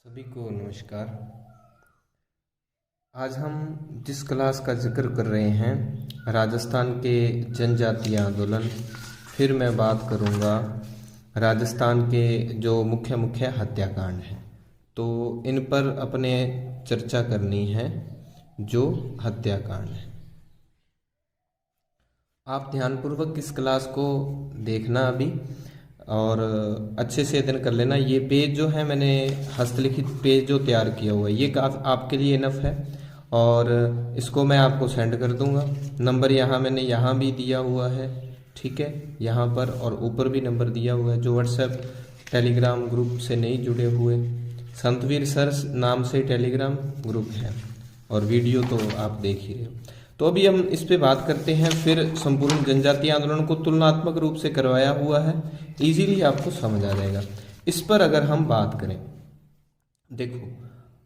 सभी को नमस्कार। आज हम जिस क्लास का जिक्र कर रहे हैं राजस्थान के जनजातीय आंदोलन, फिर मैं बात करूंगा राजस्थान के जो मुख्य मुख्य हत्याकांड हैं, तो इन पर अपने चर्चा करनी है। जो हत्याकांड है, आप ध्यानपूर्वक इस क्लास को देखना अभी और अच्छे से अध्ययन कर लेना। ये पेज जो है मैंने हस्तलिखित पेज जो तैयार किया हुआ है, ये आपके लिए इनफ है और इसको मैं आपको सेंड कर दूंगा। नंबर यहाँ मैंने यहाँ भी दिया हुआ है, ठीक है, यहाँ पर और ऊपर भी नंबर दिया हुआ है। जो व्हाट्सएप टेलीग्राम ग्रुप से नहीं जुड़े हुए, संतवीर सर नाम से टेलीग्राम ग्रुप है और वीडियो तो आप देख ही रहे हो। तो अभी हम इस पे बात करते हैं। फिर संपूर्ण जनजातीय आंदोलन को तुलनात्मक रूप से करवाया हुआ है, इजीली आपको समझ आ जाएगा। इस पर अगर हम बात करें, देखो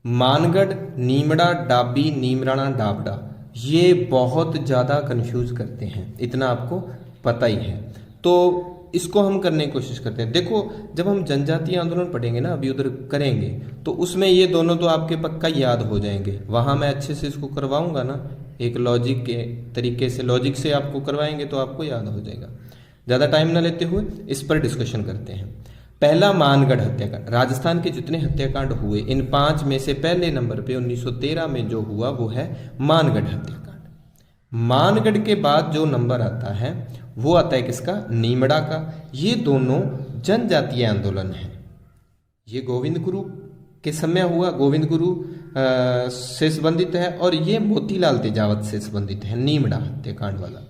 मानगढ़, नीमड़ा, डाबी, नीमराणा, डाबड़ा, ये बहुत ज़्यादा कंफ्यूज करते हैं, इतना आपको पता ही है। तो इसको हम करने की कोशिश करते हैं। देखो जब हम जनजातीय आंदोलन पढ़ेंगे ना, अभी उधर करेंगे, तो उसमें ये दोनों तो आपके पक्का याद हो जाएंगे। वहाँ मैं अच्छे से इसको करवाऊंगा ना, एक लॉजिक के तरीके से, लॉजिक से आपको करवाएंगे तो आपको याद हो जाएगा। ज़्यादा टाइम ना लेते हुए इस पर डिस्कशन करते हैं। पहला मानगढ़ हत्याकांड। राजस्थान के जितने हत्याकांड हुए, इन 5 में से पहले नंबर पे 1913 में जो हुआ वो है मानगढ़ हत्याकांड। मानगढ़ के बाद जो नंबर आता है वो आता है किसका? नीमड़ा का। ये दोनों जनजातीय आंदोलन है। ये गोविंद गुरु के समय हुआ, गोविंद गुरु से संबंधित है, और ये मोतीलाल तेजावत से संबंधित है, नीमड़ा हत्याकांड वाला,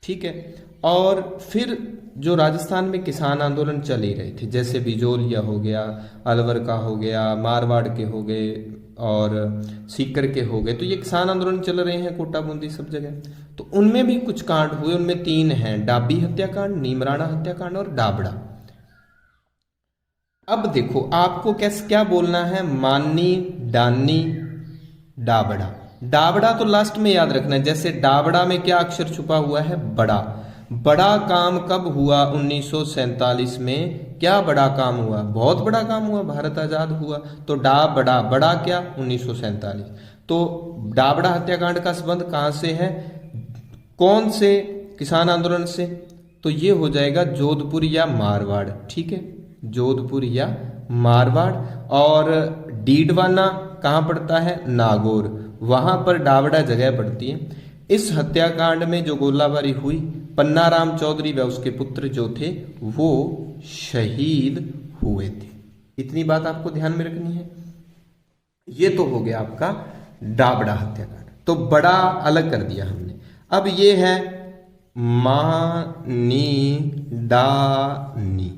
ठीक है। और फिर जो राजस्थान में किसान आंदोलन चल ही रहे थे, जैसे बिजोलिया हो गया, अलवर का हो गया, मारवाड़ के हो गए और सीकर के हो गए, तो ये किसान आंदोलन चल रहे हैं कोटा बूंदी सब जगह। तो उनमें भी कुछ कांड हुए, उनमें 3 हैं, डाबी हत्याकांड, नीमराणा हत्याकांड और डाबड़ा। अब देखो आपको क्या बोलना है, मानी, डानी, डाबड़ा। डाबड़ा तो लास्ट में याद रखना है। जैसे डाबड़ा में क्या अक्षर छुपा हुआ है? बड़ा। बड़ा काम कब हुआ? 1947 में। क्या बड़ा काम हुआ? बहुत बड़ा काम हुआ, भारत आजाद हुआ। तो डाबड़ा, बड़ा क्या? 1947। तो डाबड़ा हत्याकांड का संबंध कहां से है, कौन से किसान आंदोलन से? तो ये हो जाएगा जोधपुर या मारवाड़, ठीक है, जोधपुर या मारवाड़। और डीडवाना कहाँ पड़ता है? नागौर, वहां पर डाबड़ा जगह पड़ती है। इस हत्याकांड में जो गोलाबारी हुई, पन्नाराम चौधरी व उसके पुत्र जो थे वो शहीद हुए थे। इतनी बात आपको ध्यान में रखनी है। ये तो हो गया आपका डाबड़ा हत्याकांड। तो बड़ा अलग कर दिया हमने। अब ये है मानी डानी,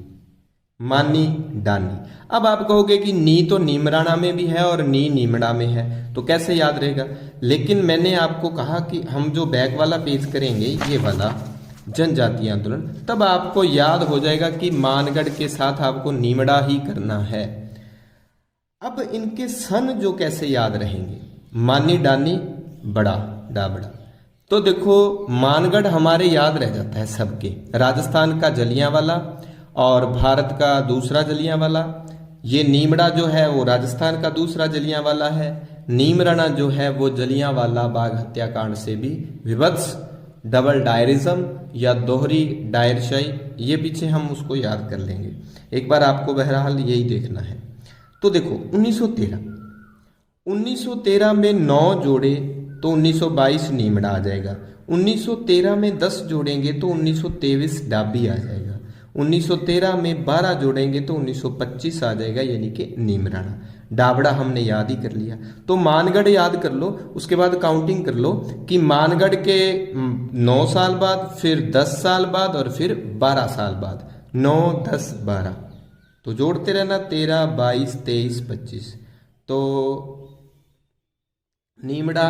मानी डानी। अब आप कहोगे कि नी तो नीमराणा में भी है और नी नीमड़ा में है, तो कैसे याद रहेगा? लेकिन मैंने आपको कहा कि हम जो बैक वाला पेज करेंगे, ये वाला जनजातीय आंदोलन, तब आपको याद हो जाएगा कि मानगढ़ के साथ आपको नीमड़ा ही करना है। अब इनके सन जो कैसे याद रहेंगे, मानी डानी बड़ा डाबड़ा। तो देखो मानगढ़ हमारे याद रह जाता है सबके, राजस्थान का जलियांवाला और भारत का दूसरा जलियांवाला। ये नीमड़ा जो है वो राजस्थान का दूसरा जलियांवाला है। नीमराणा जो है वो जलियांवाला बाग हत्याकांड से भी विभत्स, डबल डायरिज्म या दोहरी डायरशाही, ये पीछे हम उसको याद कर लेंगे। एक बार आपको बहरहाल यही देखना है। तो देखो 1913 में 9 जोड़े तो 1922 नीमड़ा आ जाएगा। 1913 में 10 जोड़ेंगे तो 1923 डाबी आ जाएगा। 1913 में 12 जोड़ेंगे तो 1925 आ जाएगा, यानी कि नीमराणा। डाबड़ा हमने याद ही कर लिया। तो मानगढ़ याद कर लो, उसके बाद काउंटिंग कर लो कि मानगढ़ के 9 साल बाद, फिर 10 साल बाद और फिर 12 साल बाद, 9, 10, 12, तो जोड़ते रहना, 13, 22, 23, 25। तो नीमड़ा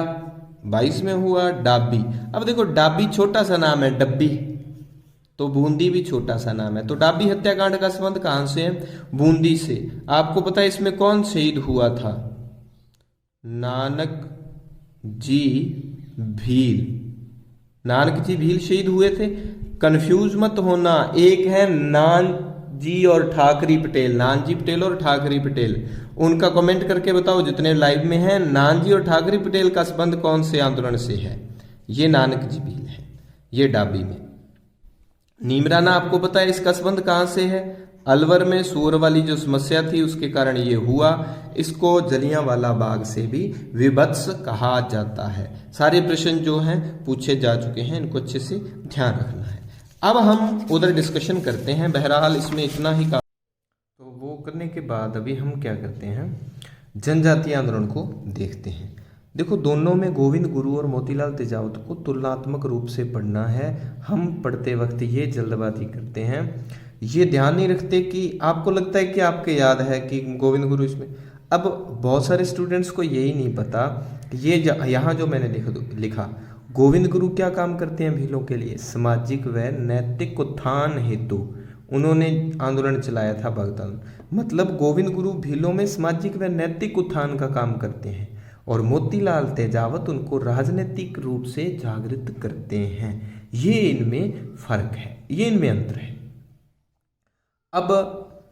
22 में हुआ, डाबी। अब देखो डाबी छोटा सा नाम है, डब्बी, तो बूंदी भी छोटा सा नाम है। तो डाबी हत्याकांड का संबंध कहां से है? बूंदी से। आपको पता है इसमें कौन शहीद हुआ था? नानक जी भील। नानक जी भील शहीद हुए थे। कंफ्यूज मत होना, एक है नान जी और ठाकरी पटेल, नानजी पटेल और ठाकरी पटेल, उनका कमेंट करके बताओ जितने लाइव में हैं, नानजी और ठाकरी पटेल का संबंध कौन से आंदोलन से है? ये नानक जी भील है, ये डाबी में। नीमराना आपको पता है इसका संबंध कहाँ से है? अलवर में सूअर वाली जो समस्या थी उसके कारण ये हुआ। इसको जलियांवाला बाग से भी विभत्स कहा जाता है। सारे प्रश्न जो हैं पूछे जा चुके हैं, इनको अच्छे से ध्यान रखना है। अब हम उधर डिस्कशन करते हैं, बहरहाल इसमें इतना ही का। तो वो करने के बाद अभी हम क्या करते हैं, जनजातीय आंदोलन को देखते हैं। देखो दोनों में गोविंद गुरु और मोतीलाल तेजावत को तुलनात्मक रूप से पढ़ना है। हम पढ़ते वक्त ये जल्दबाजी करते हैं, ये ध्यान नहीं रखते कि आपको लगता है कि आपके याद है कि गोविंद गुरु इसमें। अब बहुत सारे स्टूडेंट्स को यही नहीं पता, ये यहाँ जो मैंने लिखा गोविंद गुरु क्या काम करते हैं भीलों के लिए? सामाजिक व नैतिक उत्थान हेतु उन्होंने आंदोलन चलाया था भगत। मतलब गोविंद गुरु भीलों में सामाजिक व नैतिक उत्थान का काम करते हैं और मोतीलाल तेजावत उनको राजनीतिक रूप से जागृत करते हैं। ये इनमें फर्क है, ये इनमें अंतर है। अब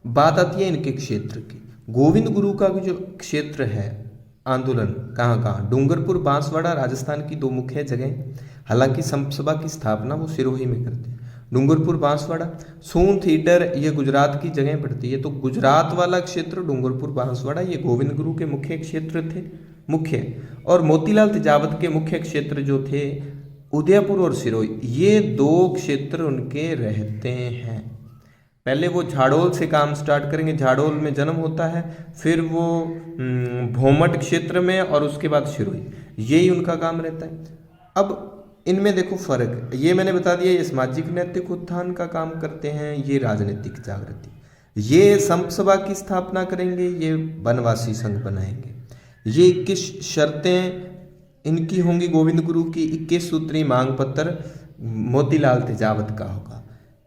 बात आती है इनके क्षेत्र की। गोविंद गुरु का जो क्षेत्र है आंदोलन कहाँ कहाँ? डूंगरपुर, बांसवाड़ा, राजस्थान की दो मुख्य जगह। हालांकि संत सभा की स्थापना वो सिरोही में करते हैं। डूंगरपुर, बांसवाड़ा। सून थिएटर ये गुजरात की जगह पड़ती है। तो गुजरात वाला क्षेत्र डूंगरपुर, बांसवाड़ा ये गोविंद गुरु के मुख्य क्षेत्र थे, मुख्य। और मोतीलाल तेजावत के मुख्य क्षेत्र जो थे उदयपुर और सिरोही, ये दो क्षेत्र उनके रहते हैं। पहले वो झाड़ोल से काम स्टार्ट करेंगे, झाड़ोल में जन्म होता है, फिर वो भोमट क्षेत्र में और उसके बाद सिरोही, यही उनका काम रहता है। अब इनमें देखो फर्क, ये मैंने बता दिया, ये सामाजिक नैतिक उत्थान का काम करते हैं, ये राजनीतिक जागृति। ये संत सभा की स्थापना करेंगे, ये वनवासी संघ बनाएंगे। ये 21 शर्तें इनकी होंगी गोविंद गुरु की। 21 सूत्री मांग पत्र मोतीलाल तेजावत का होगा।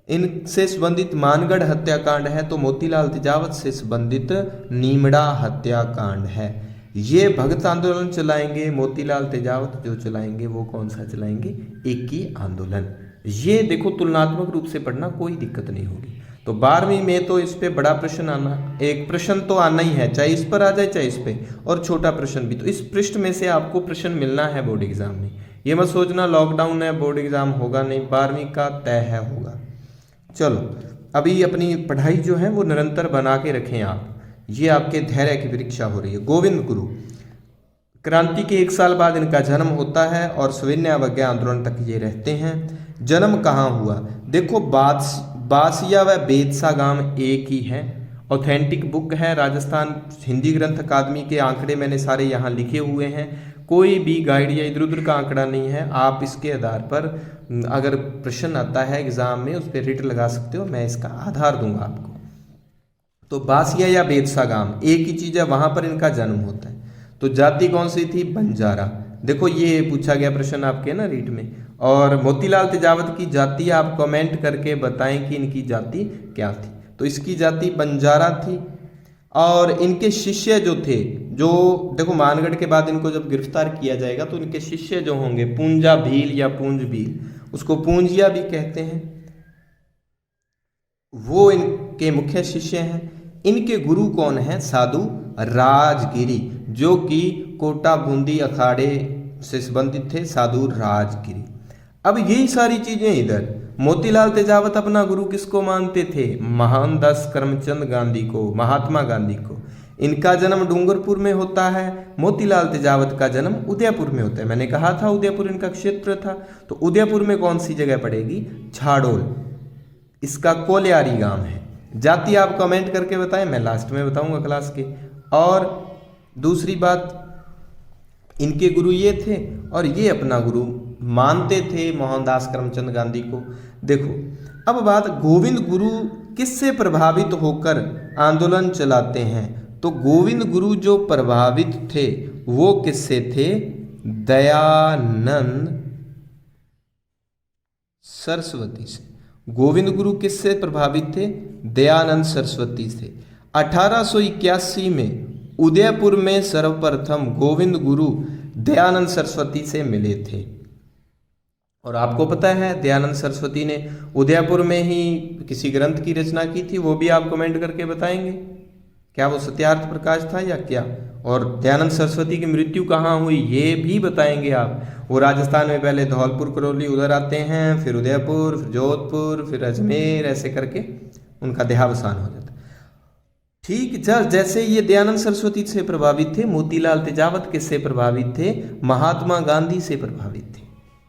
इनसे संबंधित मानगढ़ हत्याकांड है तो मोतीलाल तेजावत से संबंधित नीमड़ा हत्याकांड है। ये भगत आंदोलन चलाएंगे, मोतीलाल तेजावत जो चलाएंगे वो कौन सा चलाएंगे? एक ही आंदोलन। ये देखो तुलनात्मक रूप से पढ़ना, कोई दिक्कत नहीं होगी। तो 12वीं में तो इस पे बड़ा प्रश्न आना, एक प्रश्न तो आना ही है, चाहे इस पर आ जाए चाहे इस पे, और छोटा प्रश्न भी। तो इस पृष्ठ में से आपको प्रश्न मिलना है बोर्ड एग्जाम में। ये मत सोचना लॉकडाउन है बोर्ड एग्जाम होगा नहीं, 12वीं का तय है होगा। चलो अभी अपनी पढ़ाई जो है वो निरंतर बना के रखें आप, ये आपके धैर्य की परीक्षा हो रही है। गोविंद गुरु क्रांति के 1 साल बाद इनका जन्म होता है और सविनय अवज्ञा आंदोलन तक ये रहते हैं। जन्म कहाँ हुआ? देखो बासिया व बेदसा गांव एक ही है। ऑथेंटिक बुक है, राजस्थान हिंदी ग्रंथ अकादमी के आंकड़े मैंने सारे यहाँ लिखे हुए हैं। कोई भी गाइड या इधर उधर का आंकड़ा नहीं है। आप इसके आधार पर अगर प्रश्न आता है एग्जाम में उस पर रिट लगा सकते हो, मैं इसका आधार दूंगा आपको। तो बासिया या बेदसा गांव एक ही चीज़ है, वहाँ पर इनका जन्म होता है। तो जाति कौन सी थी? बंजारा। देखो ये पूछा गया प्रश्न आपके ना रीट में। और मोतीलाल तेजावत की जाति आप कमेंट करके बताएं कि इनकी जाति क्या थी। तो इसकी जाति बंजारा थी। और इनके शिष्य जो थे, जो देखो मानगढ़ के बाद इनको जब गिरफ्तार किया जाएगा तो इनके शिष्य जो होंगे पूंजा भील या पूंज भील, उसको पूंजिया भी कहते हैं, वो इनके मुख्य शिष्य हैं। इनके गुरु कौन हैं? साधु राजगिरी, जो कि कोटा बूंदी अखाड़े से संबंधित थे, साधु राजगिरी। अब यही सारी चीजें इधर। मोतीलाल तेजावत अपना गुरु किसको मानते थे? मोहनदास करमचंद गांधी को, महात्मा गांधी को। इनका जन्म डूंगरपुर में होता है, मोतीलाल तेजावत का जन्म उदयपुर में होता है। मैंने कहा था उदयपुर इनका क्षेत्र था। तो उदयपुर में कौन सी जगह पड़ेगी? झाड़ोल, इसका कोलियारी गांव है। जाति आप कमेंट करके बताएं, मैं लास्ट में बताऊंगा क्लास के। और दूसरी बात, इनके गुरु ये थे और ये अपना गुरु मानते थे मोहनदास करमचंद गांधी को। देखो अब बात, गोविंद गुरु किससे प्रभावित होकर आंदोलन चलाते हैं? तो गोविंद गुरु जो प्रभावित थे वो किससे थे? दयानंद सरस्वती से। गोविंद गुरु किससे प्रभावित थे? दयानंद सरस्वती से। 1881 में उदयपुर में सर्वप्रथम गोविंद गुरु दयानंद सरस्वती से मिले थे। और आपको पता है दयानंद सरस्वती ने उदयपुर में ही किसी ग्रंथ की रचना की थी, वो भी आप कमेंट करके बताएंगे, क्या वो सत्यार्थ प्रकाश था या क्या। और दयानंद सरस्वती की मृत्यु कहाँ हुई ये भी बताएंगे आप। वो राजस्थान में पहले धौलपुर करौली उधर आते हैं, फिर उदयपुर, फिर जोधपुर, फिर अजमेर, ऐसे करके उनका देहावसान हो जाता है। ठीक जैसे ये दयानंद सरस्वती से प्रभावित थे, मोतीलाल तेजावत किससे प्रभावित थे, महात्मा गांधी से प्रभावित थे,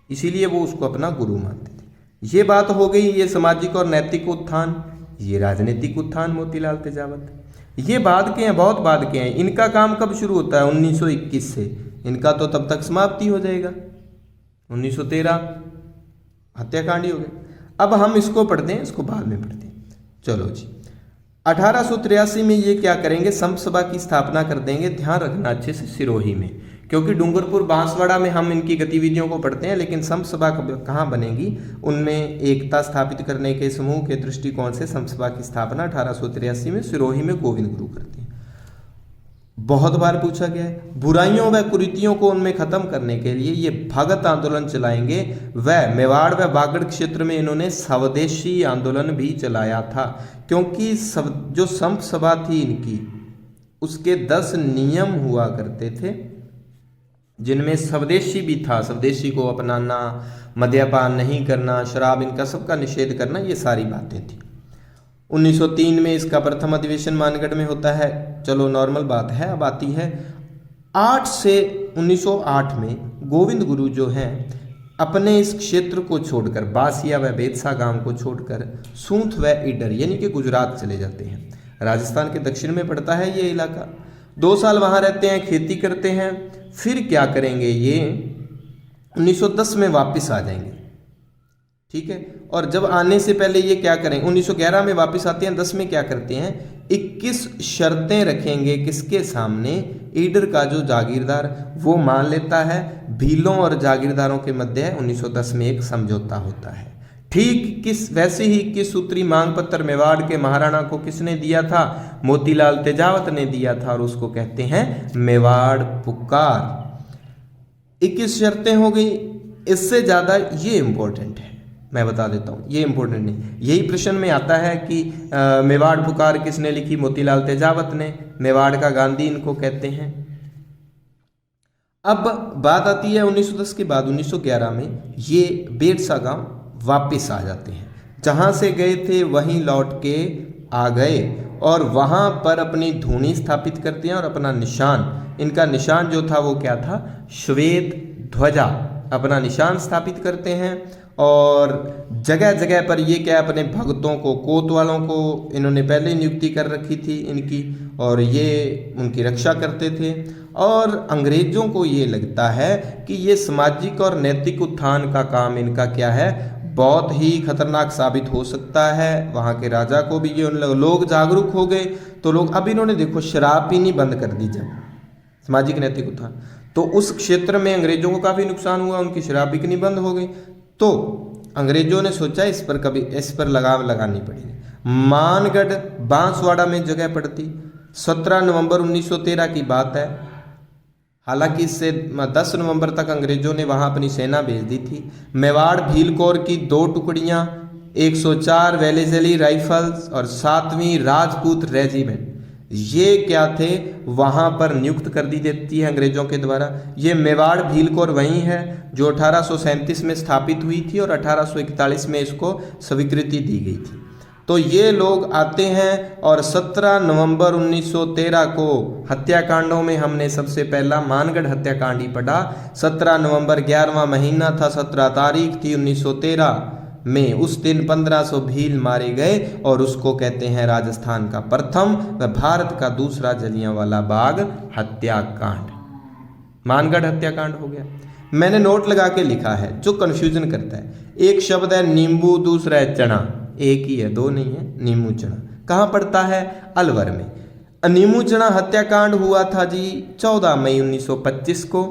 इसीलिए वो उसको अपना गुरु मानते थे। ये बात हो गई ये सामाजिक और नैतिक उत्थान, ये राजनीतिक उत्थान मोतीलाल तेजावत। ये बाद के हैं, बहुत बाद के हैं। इनका काम कब शुरू होता है, 1921 से। इनका तो तब तक समाप्ति हो जाएगा, 1913 हत्याकांड ही हो गया। अब हम इसको पढ़ते हैं, इसको बाद में पढ़ते हैं। चलो जी, 1883 में ये क्या करेंगे, संत सभा की स्थापना कर देंगे। ध्यान रखना अच्छे से, सिरोही में, क्योंकि डूंगरपुर बांसवाड़ा में हम इनकी गतिविधियों को पढ़ते हैं, लेकिन संत सभा कहाँ बनेगी, उनमें एकता स्थापित करने के समूह के दृष्टिकोण से संत सभा की स्थापना 1883 में सिरोही में गोविंद गुरु करते हैं। बहुत बार पूछा गया है। बुराइयों व कुरीतियों को उनमें खत्म करने के लिए ये भगत आंदोलन चलाएंगे। वह मेवाड़ व बागड़ क्षेत्र में इन्होंने स्वदेशी आंदोलन भी चलाया था, क्योंकि जो संत सभा थी इनकी, उसके 10 नियम हुआ करते थे, जिनमें स्वदेशी भी था। स्वदेशी को अपनाना, मद्यपान नहीं करना, शराब, इनका सबका निषेध करना, ये सारी बातें थी। 1903 में इसका प्रथम अधिवेशन मानगढ़ में होता है। चलो नॉर्मल बात है। अब आती है 8 से 1908 में गोविंद गुरु जो हैं अपने इस क्षेत्र को छोड़कर, बासिया व बेतसा गांव को छोड़कर सूंथ व ईडर यानी कि गुजरात चले जाते हैं। राजस्थान के दक्षिण में पड़ता है ये इलाका। 2 साल वहाँ रहते हैं, खेती करते हैं। फिर क्या करेंगे, ये 1910 में वापस आ जाएंगे, ठीक है। और जब आने से पहले ये क्या करें, 1911 में वापस आते हैं। 10 में क्या करते हैं, 21 शर्तें रखेंगे किसके सामने, ईडर का जो जागीरदार वो मान लेता है। भीलों और जागीरदारों के मध्य 1910 में एक समझौता होता है। ठीक वैसे ही 21 सूत्री मांग पत्र मेवाड़ के महाराणा को किसने दिया था, मोतीलाल तेजावत ने दिया था, और उसको कहते हैं मेवाड़ पुकार। 21 शर्तें हो गई। इससे ज्यादा ये इंपॉर्टेंट है, मैं बता देता हूँ, ये इंपॉर्टेंट नहीं। यही प्रश्न में आता है कि मेवाड़ पुकार किसने लिखी, मोतीलाल तेजावत ने। मेवाड़ का गांधी इनको कहते हैं। अब बात आती है 1910 के बाद 1911 में ये बेरसा गांव वापस आ जाते हैं। जहां से गए थे वहीं लौट के आ गए, और वहां पर अपनी धूनी स्थापित करते हैं और अपना निशान, इनका निशान जो था वो क्या था, श्वेत ध्वजा, अपना निशान स्थापित करते हैं। और जगह जगह पर ये क्या, अपने भक्तों को, कोतवालों को इन्होंने पहले नियुक्ति कर रखी थी इनकी, और ये उनकी रक्षा करते थे। और अंग्रेजों को ये लगता है कि ये सामाजिक और नैतिक उत्थान का काम इनका क्या है, बहुत ही खतरनाक साबित हो सकता है। वहाँ के राजा को भी ये लोग जागरूक हो गए, तो लोग, अब इन्होंने देखो शराब पीनी बंद कर दी जब, सामाजिक नैतिक उत्थान, तो उस क्षेत्र में अंग्रेजों को काफ़ी नुकसान हुआ, उनकी शराब बिकनी बंद हो गई। तो अंग्रेजों ने सोचा इस पर लगाम लगानी पड़ेगी। मानगढ़ बांसवाड़ा में जगह पड़ती, 17 नवंबर 1913 की बात है। हालांकि इससे 10 नवंबर तक अंग्रेजों ने वहां अपनी सेना भेज दी थी। मेवाड़ भील कोर की 2 टुकड़ियां, 104 वेलेजली राइफल्स और 7वीं राजपूत रेजिमेंट, ये क्या थे, वहां पर नियुक्त कर दी देती है अंग्रेजों के द्वारा। ये मेवाड़ भील कोर वही है जो 1837 में स्थापित हुई थी और 1841 में इसको स्वीकृति दी गई थी। तो ये लोग आते हैं और 17 नवंबर 1913 को हत्याकांडों में हमने सबसे पहला मानगढ़ हत्याकांड ही पढ़ा। 17 नवंबर 11वां महीना था, 17 तारीख थी 1913 में। उस दिन 1500 भील मारे गए और उसको कहते हैं राजस्थान का प्रथम व भारत का दूसरा जलियांवाला बाग हत्याकांड। मानगढ़ हत्याकांड हो गया। मैंने नोट लगा के लिखा है जो कन्फ्यूजन करता है। एक शब्द है नींबू, दूसरा है चना, एक ही है, 2 नहीं है। नींबू चना कहाँ पड़ता है, अलवर में। नींबू चना हत्याकांड हुआ था जी 14 मई 1925 को।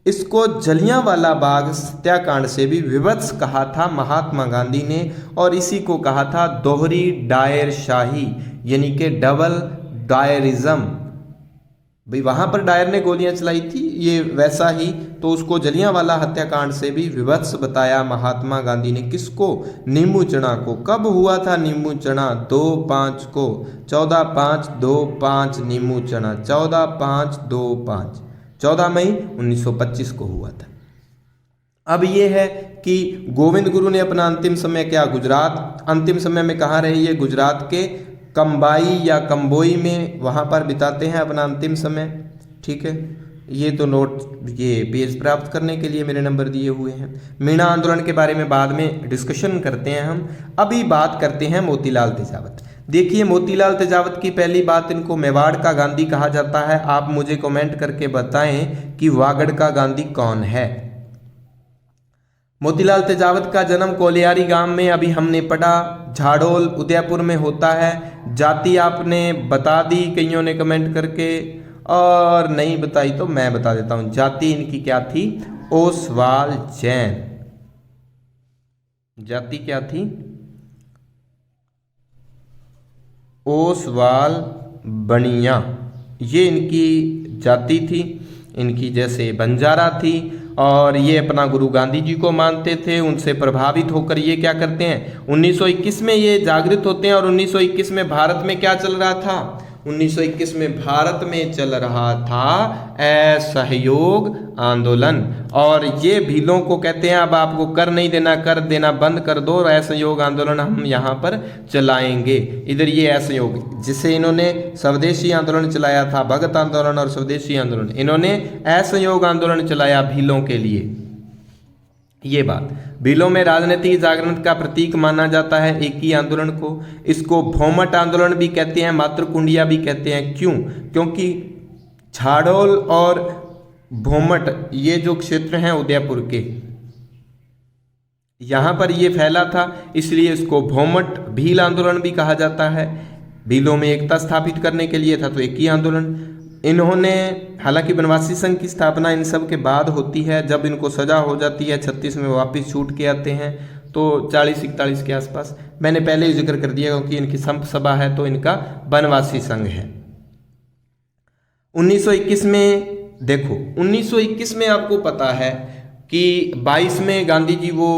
इसको जलियांवाला बाग हत्याकांड से भी विवत्स कहा था महात्मा गांधी ने, और इसी को कहा था दोहरी डायर शाही, यानी कि डबल डायरिज्म। भाई वहां पर डायर ने गोलियां चलाई थी, ये वैसा ही तो उसको जलियांवाला हत्याकांड से भी विभत्स बताया महात्मा गांधी ने। किसको? नींबू चढ़ा को। कब हुआ था नींबू चढ़ा? 2/5 को, 14/5/25 नींबू चढ़ा, 14/5/25, 14 मई 1925 को हुआ था। अब ये है कि गोविंद गुरु ने अपना अंतिम समय क्या गुजरात, अंतिम समय में कहाँ रहे? ये गुजरात के कंबाई या कंबोई में, वहाँ पर बिताते हैं अपना अंतिम समय। ठीक है, ये तो नोट, ये पेज प्राप्त करने के लिए मेरे नंबर दिए हुए हैं। मीणा आंदोलन के बारे में बाद में डिस्कशन करते हैं हम। अभी बात करते हैं मोतीलाल तेजावत। देखिए मोतीलाल तेजावत की पहली बात, इनको मेवाड़ का गांधी कहा जाता है। आप मुझे कमेंट करके बताएं कि वागड़ का गांधी कौन है। मोतीलाल तेजावत का जन्म कोलियारी गांव में, अभी हमने पढ़ा, झाड़ोल उदयपुर में होता है। जाति आपने बता दी कईयों ने कमेंट करके, और नहीं बताई तो मैं बता देता हूं। जाति इनकी क्या थी? ओसवाल जैन। जाति क्या थी? ओसवाल बनिया, ये इनकी जाति थी। इनकी जैसे बंजारा थी, और ये अपना गुरु गांधी जी को मानते थे। उनसे प्रभावित होकर ये क्या करते हैं, 1921 में ये जागृत होते हैं। और 1921 में भारत में क्या चल रहा था? 1921 में भारत में चल रहा था असहयोग आंदोलन। और ये भीलों को कहते हैं अब आपको कर नहीं देना, कर देना बंद कर दो, असहयोग आंदोलन हम यहाँ पर चलाएंगे। इधर ये असहयोग, जिसे इन्होंने स्वदेशी आंदोलन चलाया था, भगत आंदोलन और स्वदेशी आंदोलन, इन्होंने असहयोग आंदोलन चलाया भीलों के लिए। ये बात, भीलों में राजनीतिक जागरण का प्रतीक माना जाता है एक ही आंदोलन को। इसको भौमट आंदोलन भी कहते हैं, मातृकुंडिया भी कहते हैं। क्यों? क्योंकि झाड़ोल और भौमट ये जो क्षेत्र हैं उदयपुर के, यहां पर ये फैला था, इसलिए इसको भौमट भील आंदोलन भी कहा जाता है। भीलों में एकता स्थापित करने के लिए था, तो एक ही आंदोलन इन्होंने, हालांकि बनवासी संघ की स्थापना इन सब के बाद होती है। जब इनको सजा हो जाती है 36 में वापस छूट के आते हैं, तो 40-41 के आसपास। मैंने पहले ही जिक्र कर दिया क्योंकि इनकी संप सभा है, तो इनका बनवासी संघ है। 1921 में देखो, 1921 में आपको पता है कि 22 में गांधी जी वो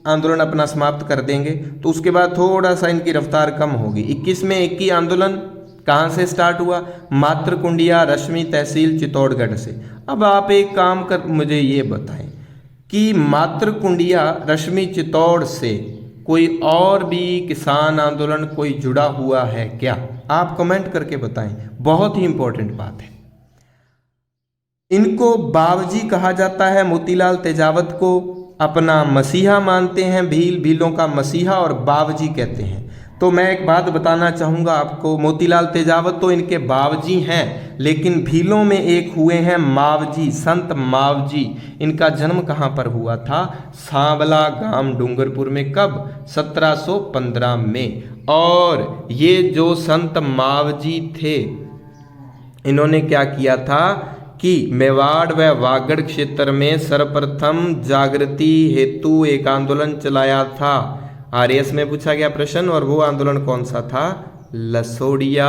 आंदोलन अपना समाप्त कर देंगे, तो उसके बाद थोड़ा सा इनकी रफ्तार कम होगी। 21 में एक ही आंदोलन कहाँ से स्टार्ट हुआ? मातृकुंडिया रश्मि तहसील चित्तौड़गढ़ से। अब आप एक काम कर मुझे ये बताएं कि मातृकुंडिया रश्मि चित्तौड़ से कोई और भी किसान आंदोलन कोई जुड़ा हुआ है क्या? आप कमेंट करके बताएं, बहुत ही इंपॉर्टेंट बात है। इनको बावजी कहा जाता है। मोतीलाल तेजावत को अपना मसीहा मानते हैं भीलों का मसीहा, और बावजी कहते हैं। तो मैं एक बात बताना चाहूँगा आपको, मोतीलाल तेजावत तो इनके बावजी हैं, लेकिन भीलों में एक हुए हैं मावजी, संत मावजी। इनका जन्म कहाँ पर हुआ था? सांवला गांव डूंगरपुर में। कब? 1715 में। और ये जो संत मावजी थे, इन्होंने क्या किया था कि मेवाड़ व वागड़ क्षेत्र में सर्वप्रथम जागृति हेतु एक आंदोलन चलाया था। आरएस में पूछा गया प्रश्न, और वो आंदोलन कौन सा था? लसोड़िया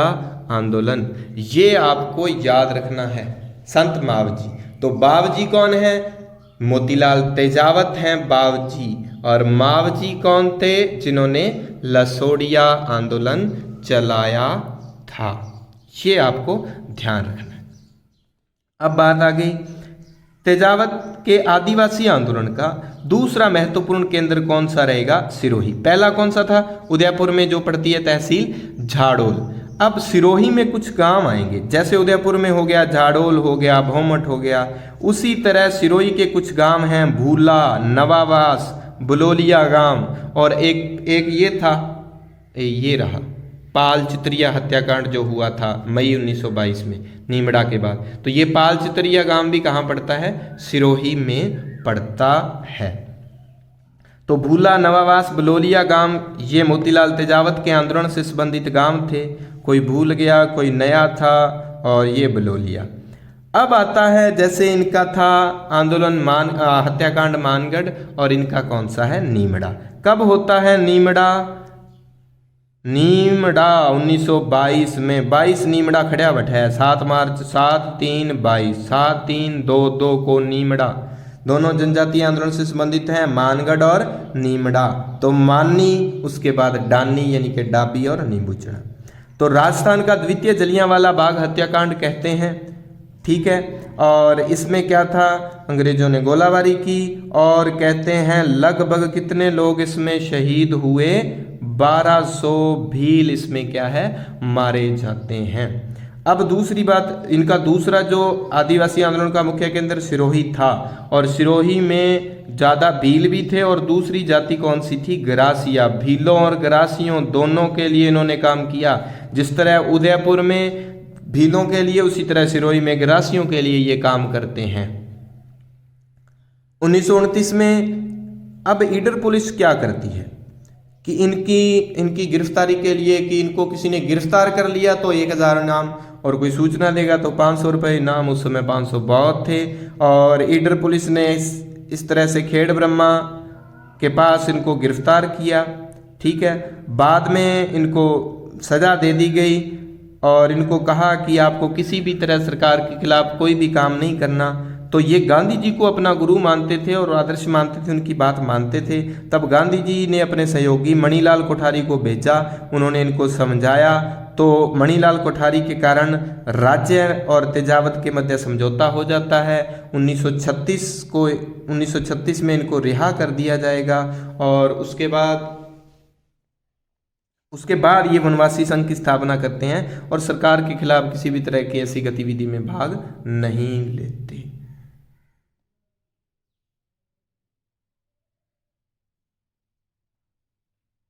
आंदोलन। ये आपको याद रखना है, संत मावजी। तो बावजी कौन है? मोतीलाल तेजावत हैं बावजी। और मावजी कौन थे? जिन्होंने लसोड़िया आंदोलन चलाया था। ये आपको ध्यान रखना है। अब बात आ गई तेजावत के आदिवासी आंदोलन का दूसरा महत्वपूर्ण केंद्र कौन सा रहेगा? सिरोही। पहला कौन सा था? उदयपुर में जो पड़ती है तहसील झाड़ोल। अब सिरोही में कुछ गांव आएंगे, जैसे उदयपुर में हो गया झाड़ोल, हो गया भौमट, हो गया, उसी तरह सिरोही के कुछ गांव हैं, भूला, नवावास, बुलोलिया गांव, और एक ये था, ये रहा पाल चितरिया हत्याकांड जो हुआ था मई 1922 में नीमड़ा के बाद। तो ये पाल चितरिया गांव भी कहाँ पड़ता है? सिरोही में पड़ता है। तो भूला, नवावास, बलोलिया गांव ये मोतीलाल तेजावत के आंदोलन से संबंधित गांव थे। कोई भूल गया, कोई नया था, और ये बलोलिया। अब आता है जैसे इनका था आंदोलन हत्याकांड मानगढ़, और इनका कौन सा है? नीमड़ा। कब होता है नीमड़ा? नीमड़ा 1922 में 22 नीमड़ा खड़ा बैठा है। 7 मार्च 7-3-22 7-3-2-2 को नीमड़ा। दोनों जनजातीय आंदोलन से संबंधित हैं, मानगढ़ और नीमड़ा। तो मानी, उसके बाद डानी यानी कि डाबी और नींबूचड़ा। तो राजस्थान का द्वितीय जलियांवाला बाग हत्याकांड कहते हैं, ठीक है। और इसमें क्या था, अंग्रेजों ने गोलाबारी की और कहते हैं लगभग कितने लोग इसमें शहीद हुए, 1200 भील इसमें क्या है, मारे जाते हैं। अब दूसरी बात, इनका दूसरा जो आदिवासी आंदोलन का मुख्य केंद्र सिरोही था, और सिरोही में ज़्यादा भील भी थे, और दूसरी जाति कौन सी थी, गरासिया। भीलों और गरासियों दोनों के लिए इन्होंने काम किया। जिस तरह उदयपुर में भीलों के लिए, उसी तरह सिरोही में गरासियों के लिए ये काम करते हैं। 1929 में अब ईडर पुलिस क्या करती है कि इनकी गिरफ्तारी के लिए, कि इनको किसी ने गिरफ्तार कर लिया तो 1000 इनाम, और कोई सूचना देगा तो 500 रुपये इनाम। उस समय 500 बहुत थे। और ईडर पुलिस ने इस तरह से खेड़ ब्रह्मा के पास इनको गिरफ्तार किया, ठीक है। बाद में इनको सजा दे दी गई और इनको कहा कि आपको किसी भी तरह सरकार के खिलाफ कोई भी काम नहीं करना। तो ये गांधी जी को अपना गुरु मानते थे और आदर्श मानते थे, उनकी बात मानते थे। तब गांधी जी ने अपने सहयोगी मणिलाल कोठारी को भेजा, उन्होंने इनको समझाया। तो मणिलाल कोठारी के कारण राज्य और तेजावत के मध्य समझौता हो जाता है। 1936 में इनको रिहा कर दिया जाएगा। और उसके बाद ये वनवासी संघ की स्थापना करते हैं और सरकार के खिलाफ किसी भी तरह की ऐसी गतिविधि में भाग नहीं लेते।